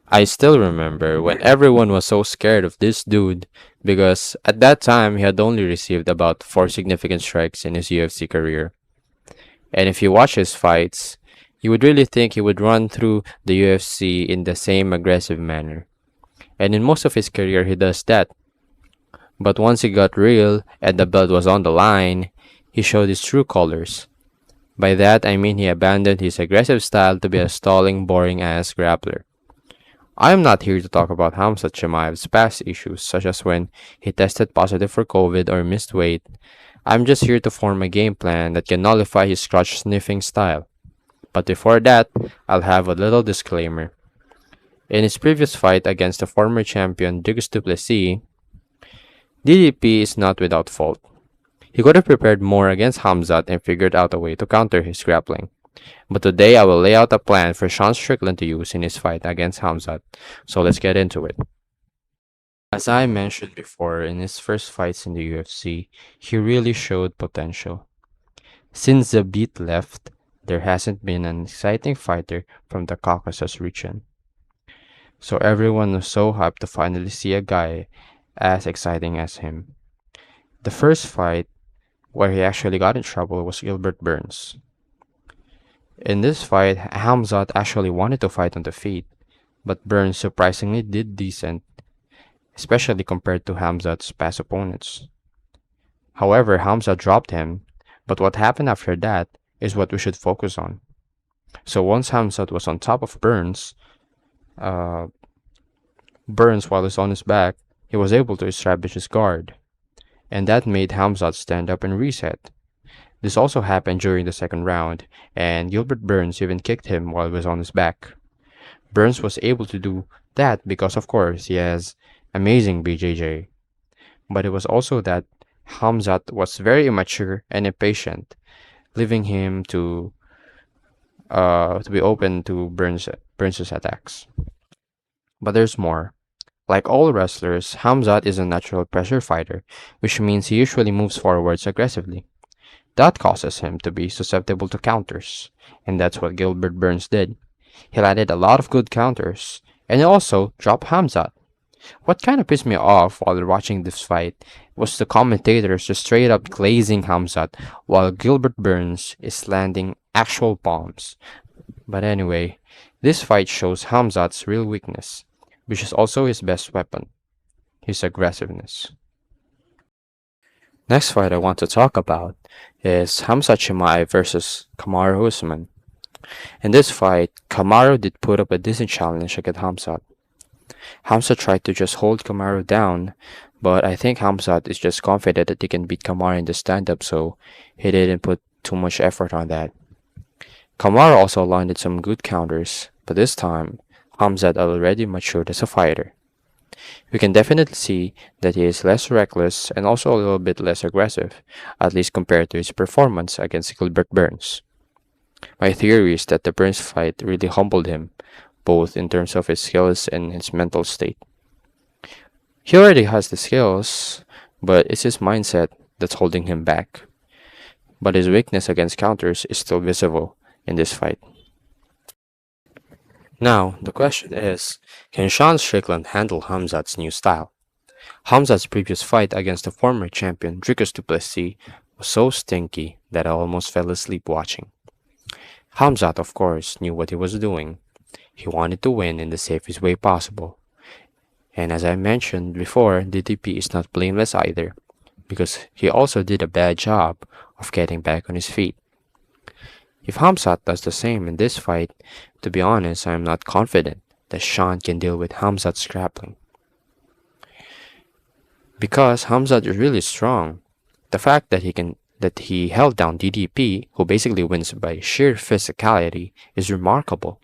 I still remember when everyone was so scared of this dude because at that time he had only received about 4 significant strikes in his UFC career. And if you watch his fights, you would really think he would run through the UFC in the same aggressive manner. And in most of his career, he does that. But once he got real and the belt was on the line, he showed his true colors. By that, I mean he abandoned his aggressive style to be a stalling, boring ass grappler. I am not here to talk about Khamzat Chimaev's past issues, such as when he tested positive for COVID or missed weight. I'm just here to form a game plan that can nullify his crotch sniffing style. But before that, I'll have a little disclaimer. In his previous fight against the former champion Dricus Plessis, DDP is not without fault. He could have prepared more against Khamzat and figured out a way to counter his grappling. But today I will lay out a plan for Sean Strickland to use in his fight against Khamzat. So let's get into it. As I mentioned before, in his first fights in the UFC, he really showed potential. Since the beat left, there hasn't been an exciting fighter from the Caucasus region. So everyone was so hyped to finally see a guy as exciting as him. The first fight where he actually got in trouble was Gilbert Burns. In this fight, Hamzat actually wanted to fight on the feet, but Burns surprisingly did decent, especially compared to Hamzat's past opponents. However, Hamzat dropped him, but what happened after that is what we should focus on. So once Hamzat was on top of uh, Burns while he's on his back, he was able to establish his guard, and that made Hamzat stand up and reset. This also happened during the second round, and Gilbert Burns even kicked him while he was on his back. Burns was able to do that because, of course, he has amazing BJJ, but it was also that Hamzat was very immature and impatient, leaving him to be open to Burns's attacks. But there's more. Like all wrestlers, Hamzat is a natural pressure fighter, which means he usually moves forwards aggressively. That causes him to be susceptible to counters, and that's what Gilbert Burns did. He landed a lot of good counters, and he also dropped Hamzat. What kind of pissed me off while watching this fight was the commentators just straight up glazing Hamzat while Gilbert Burns is landing actual bombs. But anyway, this fight shows Hamzat's real weakness, which is also his best weapon, his aggressiveness. Next fight I want to talk about is Khamzat Chimaev versus Kamaru Usman. In this fight, Kamaru did put up a decent challenge against Khamzat. Khamzat tried to just hold Kamaru down, but I think Khamzat is just confident that he can beat Kamaru in the stand-up, so he didn't put too much effort on that. Kamaru also landed some good counters, but this time, Khamzat already matured as a fighter. We can definitely see that he is less reckless and also a little bit less aggressive, at least compared to his performance against Gilbert Burns. My theory is that the Burns fight really humbled him, both in terms of his skills and his mental state. He already has the skills, but it's his mindset that's holding him back. But his weakness against counters is still visible in this fight. Now, the question is, can Sean Strickland handle Khamzat's new style? Khamzat's previous fight against the former champion Dricus du Plessis was so stinky that I almost fell asleep watching. Khamzat, of course, knew what he was doing. He wanted to win in the safest way possible. And as I mentioned before, DDP is not blameless either, because he also did a bad job of getting back on his feet. If Khamzat does the same in this fight, to be honest, I am not confident that Sean can deal with Khamzat's grappling. Because Khamzat is really strong, the fact that he held down DDP, who basically wins by sheer physicality, is remarkable.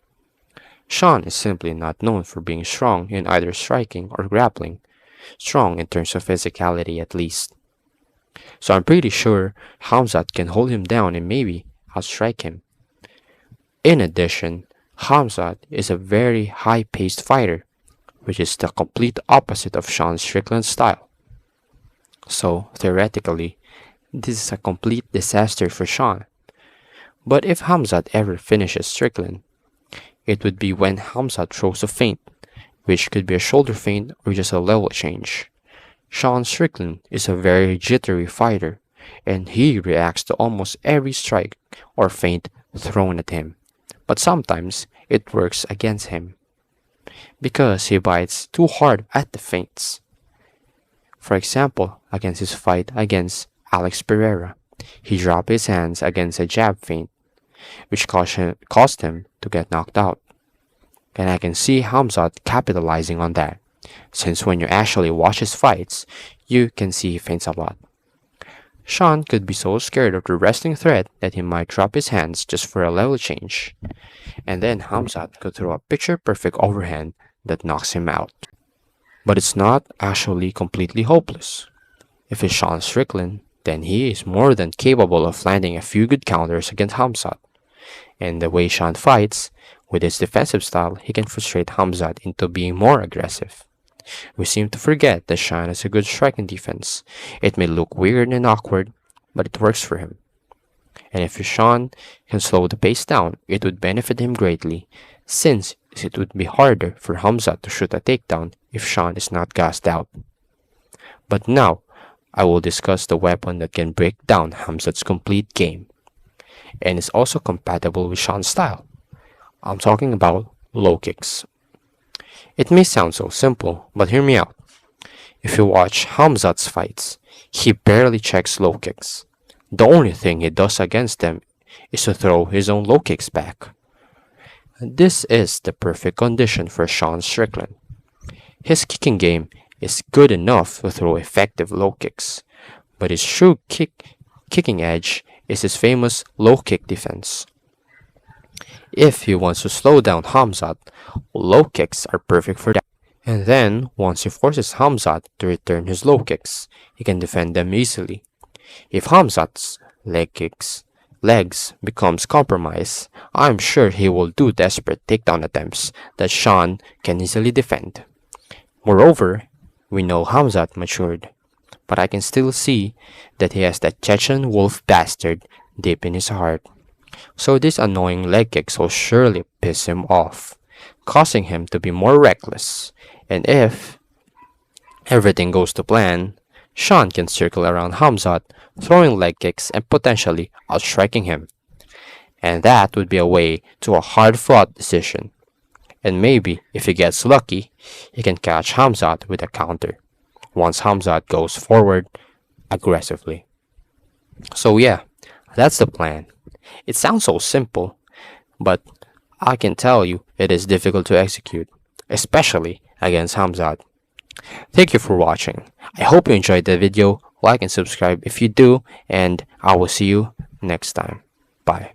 Sean is simply not known for being strong in either striking or grappling, strong in terms of physicality at least. So I'm pretty sure Khamzat can hold him down and maybe outstrike him. In addition, Khamzat is a very high-paced fighter, which is the complete opposite of Sean Strickland's style. So, theoretically, this is a complete disaster for Sean. But if Khamzat ever finishes Strickland, it would be when Khamzat throws a feint, which could be a shoulder feint or just a level change. Sean Strickland is a very jittery fighter, and he reacts to almost every strike or feint thrown at him. But sometimes it works against him because he bites too hard at the feints. For example, against his fight against Alex Pereira, he dropped his hands against a jab feint, which caused him to get knocked out. And I can see Khamzat capitalizing on that, since when you actually watch his fights, you can see he feints a lot. Sean could be so scared of the wrestling threat that he might drop his hands just for a level change, and then Khamzat could throw a picture-perfect overhand that knocks him out. But it's not actually completely hopeless. If it's Sean Strickland, then he is more than capable of landing a few good counters against Khamzat. And the way Sean fights, with his defensive style, he can frustrate Khamzat into being more aggressive. We seem to forget that Sean has a good striking defense. It may look weird and awkward, but it works for him. And if Sean can slow the pace down, it would benefit him greatly, since it would be harder for Khamzat to shoot a takedown if Sean is not gassed out. But now, I will discuss the weapon that can break down Khamzat's complete game, and is also compatible with Sean's style. I'm talking about low kicks. It may sound so simple, but hear me out. If you watch Khamzat's fights, he barely checks low kicks. The only thing he does against them is to throw his own low kicks back. This is the perfect condition for Sean Strickland. His kicking game is good enough to throw effective low kicks, but his true kicking edge is his famous low kick defense. If he wants to slow down Khamzat, low kicks are perfect for that. And then, once he forces Khamzat to return his low kicks, he can defend them easily. If Khamzat's legs becomes compromised, I'm sure he will do desperate takedown attempts that Sean can easily defend. Moreover, we know Khamzat matured, but I can still see that he has that Chechen wolf bastard deep in his heart. So this annoying leg kicks will surely piss him off, causing him to be more reckless. And if everything goes to plan, Sean can circle around Khamzat, throwing leg kicks and potentially outstriking him. And that would be a way to a hard-fought decision. And maybe, if he gets lucky, he can catch Khamzat with a counter, once Khamzat goes forward aggressively. So yeah, that's the plan. It sounds so simple, but I can tell you it is difficult to execute, especially against Khamzat. Thank you for watching. I hope you enjoyed the video. Like and subscribe if you do, and I will see you next time. Bye.